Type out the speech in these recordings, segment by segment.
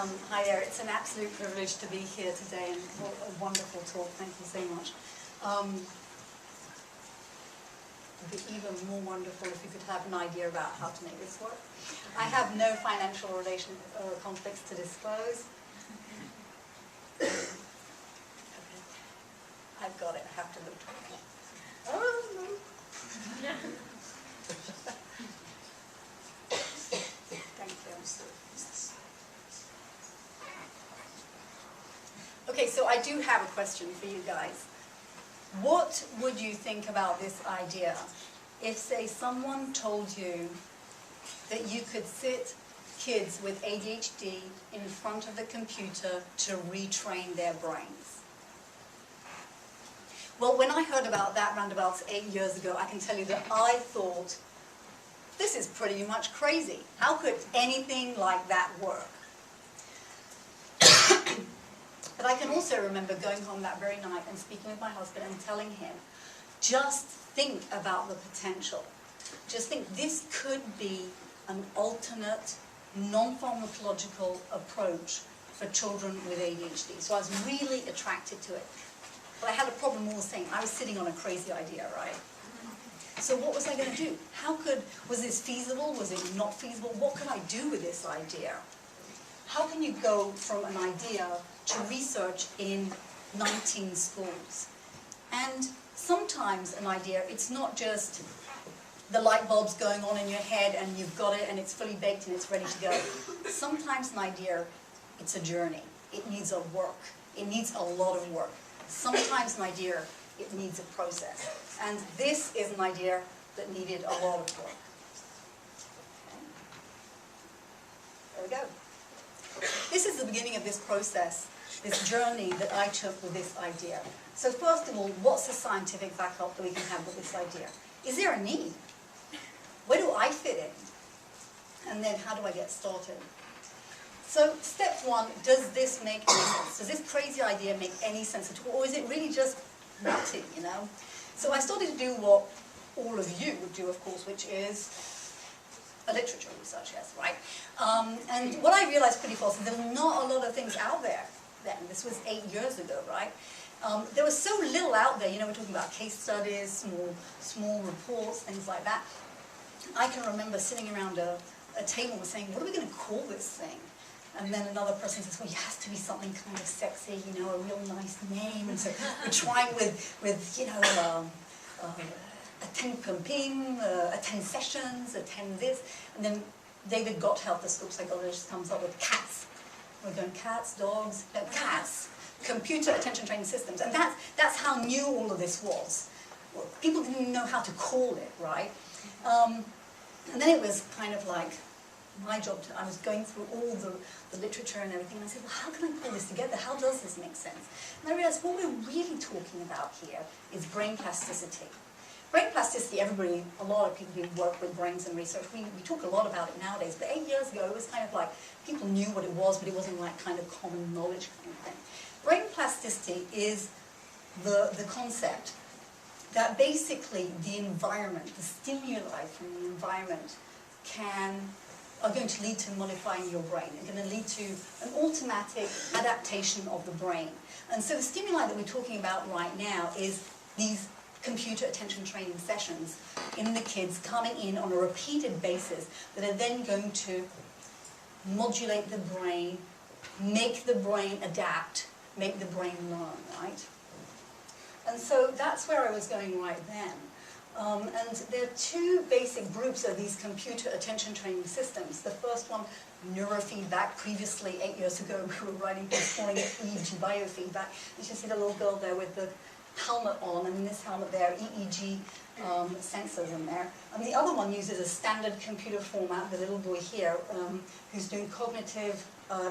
Hi there, it's an absolute privilege to be here today, and what a wonderful talk, thank you so much. It would be even more wonderful if you could have an idea about how to make this work. I have no financial conflicts to disclose. Okay. I've got it, I have to look at it. Oh, no. Thank you. Okay, so I do have a question for you guys. What would you think about this idea if, say, someone told you that you could sit kids with ADHD in front of the computer to retrain their brains? Well, when I heard about that round about 8 years ago, I can tell you that I thought, this is pretty much crazy. How could anything like that work? But I can also remember going home that very night and speaking with my husband and telling him, just think about the potential. Just think this could be an alternate, non-pharmacological approach for children with ADHD. So I was really attracted to it. But I had a problem all the same. I was sitting on a crazy idea, right? So what was I going to do? Was this feasible? Was it not feasible? What could I do with this idea? How can you go from an idea to research in 19 schools? And sometimes an idea, it's not just the light bulbs going on in your head and you've got it and it's fully baked and it's ready to go. Sometimes an idea, it's a journey. It needs a work. It needs a lot of work. Sometimes an idea, it needs a process. And this is an idea that needed a lot of work. Okay. There we go. This is the beginning of this process, this journey that I took with this idea. So first of all, what's the scientific backup that we can have with this idea? Is there a need? Where do I fit in? And then how do I get started? So step one, does this make any sense? Does this crazy idea make any sense at all? Or is it really just nutty, you know? So I started to do what all of you would do, of course, which is a literature research, yes, right? And what I realized pretty fast is there were not a lot of things out there then. This was 8 years ago, right? There was so little out there. You know, we're talking about case studies, small reports, things like that. I can remember sitting around a table and saying, what are we going to call this thing? And then another person says, well, it has to be something kind of sexy, you know, a real nice name. And so we're trying with you know, attend pumping, attend sessions, attend this. And then David Gotthelf, the school psychologist, comes up with cats. We're going cats, dogs, no, cats. Computer attention training systems. And that's how new all of this was. Well, people didn't know how to call it, right? And then it was kind of like my job I was going through all the literature and everything, and I said, well, how can I pull this together? How does this make sense? And I realized what we're really talking about here is brain plasticity. Brain plasticity, a lot of people who work with brains and research, we talk a lot about it nowadays, but 8 years ago it was kind of like, people knew what it was, but it wasn't like kind of common knowledge kind of thing. Brain plasticity is the concept that basically the environment, the stimuli from the environment are going to lead to modifying your brain. They're going to lead to an automatic adaptation of the brain. And so the stimuli that we're talking about right now is these computer attention training sessions in the kids coming in on a repeated basis that are then going to modulate the brain, make the brain adapt, make the brain learn, right? And so that's where I was going right then. And there are two basic groups of these computer attention training systems. The first one, neurofeedback. Previously, 8 years ago, we were writing this calling it EEG biofeedback. You should see the little girl there with the helmet on, and in this helmet there are EEG sensors in there. And the other one uses a standard computer format, the little boy here, who's doing cognitive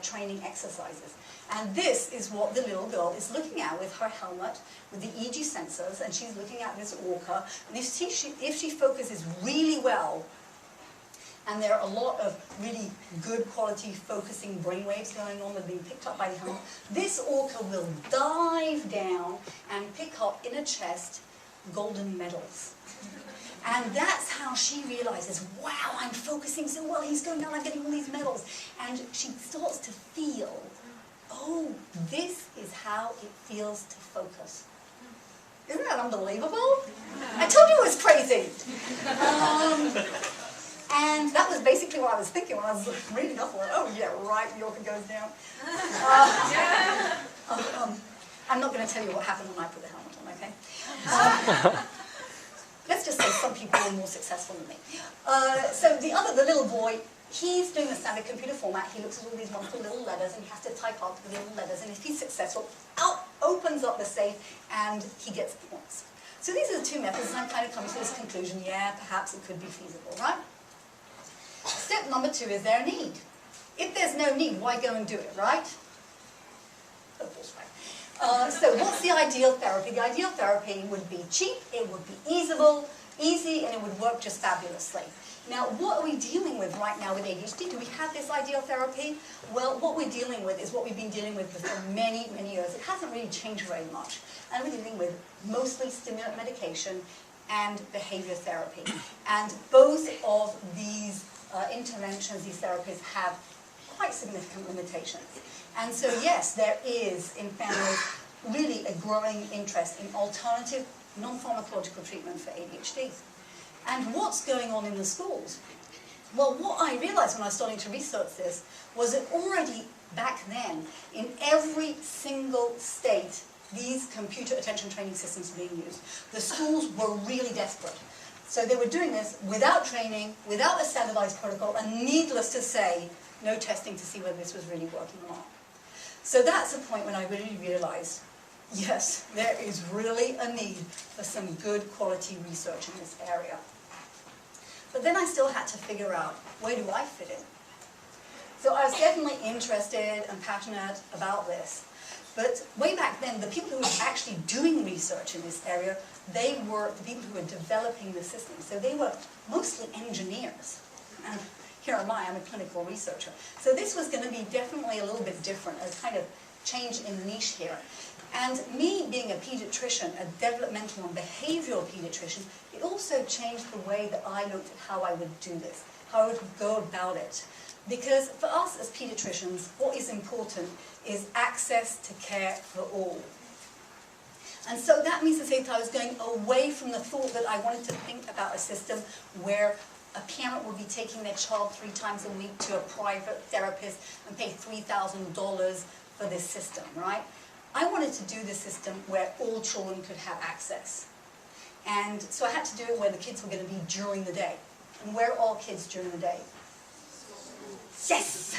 training exercises. And this is what the little girl is looking at with her helmet, with the EEG sensors, and she's looking at this orca. And if she focuses really well, and there are a lot of really good quality focusing brainwaves going on that are being picked up by the helmet, this orca will dive down and pick up in her chest golden medals. And that's how she realizes, wow, I'm focusing so well, he's going down, I'm getting all these medals. And she starts to feel, oh, this is how it feels to focus. Isn't that unbelievable? I told you it was crazy. And that was basically what I was thinking when I was reading up on it. Oh yeah, right, Yorker goes down. I'm not going to tell you what happened when I put the helmet on, okay? Let's just say some people were more successful than me. So the little boy, he's doing the standard computer format. He looks at all these wonderful little letters and he has to type out the little letters. And if he's successful, out opens up the safe and he gets points. So these are the two methods, and I'm kind of coming to this conclusion, yeah, perhaps it could be feasible, right? Step number 2, is there a need? If there's no need, why go and do it, right? Of course, right. So what's the ideal therapy? The ideal therapy would be cheap, it would be easy, and it would work just fabulously. Now, what are we dealing with right now with ADHD? Do we have this ideal therapy? Well, what we're dealing with is what we've been dealing with for many, many years. It hasn't really changed very much. And we're dealing with mostly stimulant medication and behavior therapy. And both of these interventions, these therapies, have quite significant limitations. And so, yes, there is, in families, really a growing interest in alternative, non-pharmacological treatment for ADHD. And what's going on in the schools? Well, what I realized when I was starting to research this was that already back then, in every single state, these computer attention training systems were being used. The schools were really desperate. So they were doing this without training, without a standardized protocol, and needless to say, no testing to see whether this was really working or not. So that's the point when I really realized, yes, there is really a need for some good quality research in this area. But then I still had to figure out, where do I fit in? So I was definitely interested and passionate about this. But way back then, the people who were actually doing research in this area, they were the people who were developing the system. So they were mostly engineers. And here am I, I'm a clinical researcher. So this was going to be definitely a little bit different, a kind of change in niche here. And me being a pediatrician, a developmental and behavioral pediatrician, it also changed the way that I looked at how I would do this, how I would go about it. Because for us as pediatricians, what is important is access to care for all. And so that means to say that I was going away from the thought that I wanted to think about a system where a parent would be taking their child 3 times a week to a private therapist and pay $3,000 for this system, right? I wanted to do this system where all children could have access. And so I had to do it where the kids were going to be during the day. And where are all kids during the day? Yes!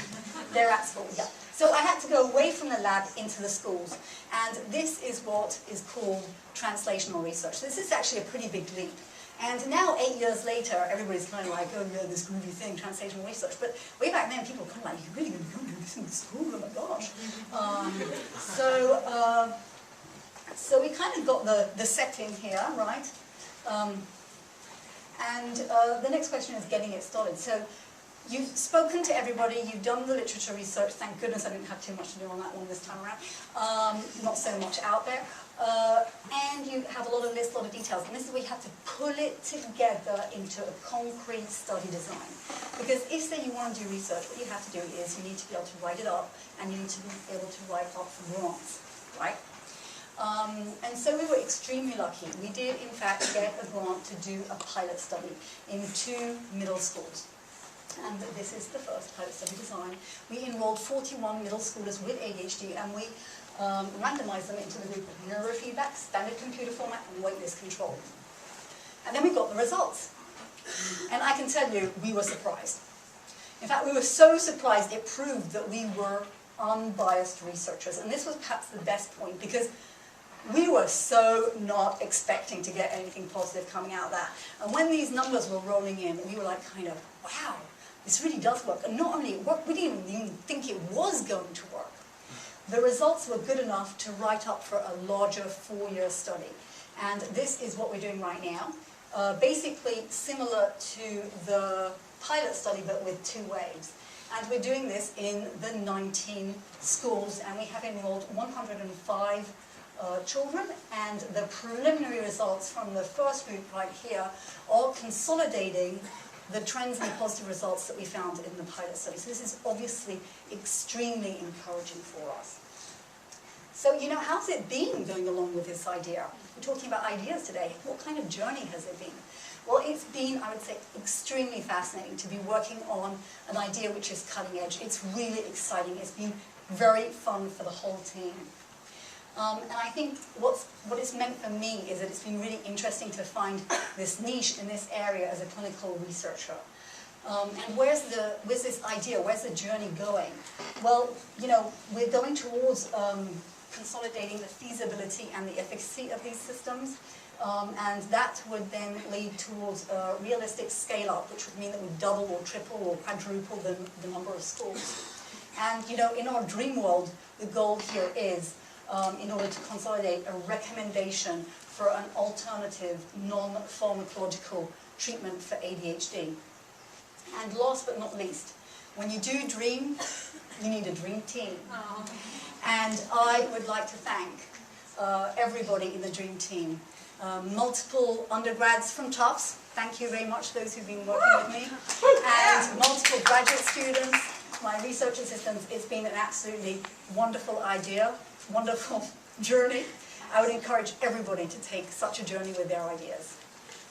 They're at school, yeah. So I had to go away from the lab into the schools. And this is what is called translational research. This is actually a pretty big leap. And now, 8 years later, everybody's kind of like, oh yeah, this groovy thing, translational research. But way back then, people were kind of like, you're really going to go do this in school? Oh my gosh. So we kind of got the setting here, right? The next question is getting it started. So you've spoken to everybody, you've done the literature research. Thank goodness I didn't have too much to do on that one this time around. Not so much out there. And you have a lot of lists, a lot of details. And this is where you have to pull it together into a concrete study design. Because if, say, you want to do research, what you have to do is you need to be able to write it up, and you need to be able to write up grants, right? And so we were extremely lucky. We did, in fact, get a grant to do a pilot study in 2 middle schools. And this is the first pilot study design. We enrolled 41 middle schoolers with ADHD, and we randomized them into the group of neurofeedback, standard computer format, and waitlist control. And then we got the results. And I can tell you, we were surprised. In fact, we were so surprised it proved that we were unbiased researchers. And this was perhaps the best point, because we were so not expecting to get anything positive coming out of that. And when these numbers were rolling in, we were like kind of, wow, this really does work. And not only it worked, we didn't even think it was going to work. The results were good enough to write up for a larger 4-year study. And this is what we're doing right now. Basically similar to the pilot study, but with 2 waves. And we're doing this in the 19 schools, and we have enrolled 105 children, and the preliminary results from the first group right here are consolidating the trends and the positive results that we found in the pilot study. So this is obviously extremely encouraging for us. So, you know, how's it been going along with this idea? We're talking about ideas today. What kind of journey has it been? Well, it's been, I would say, extremely fascinating to be working on an idea which is cutting edge. It's really exciting. It's been very fun for the whole team. And I think what it's meant for me is that it's been really interesting to find this niche in this area as a clinical researcher. And where's this idea, where's the journey going? Well, you know, we're going towards consolidating the feasibility and the efficacy of these systems. And that would then lead towards a realistic scale-up, which would mean that we double or triple or quadruple the number of schools. And, you know, in our dream world, the goal here is, in order to consolidate, a recommendation for an alternative, non-pharmacological treatment for ADHD. And last but not least, when you do dream, you need a dream team. Oh. And I would like to thank everybody in the dream team. Multiple undergrads from Tufts, thank you very much, those who've been working with me, and multiple graduate students, my research assistants. It's been an absolutely wonderful idea, wonderful journey. I would encourage everybody to take such a journey with their ideas.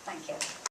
Thank you.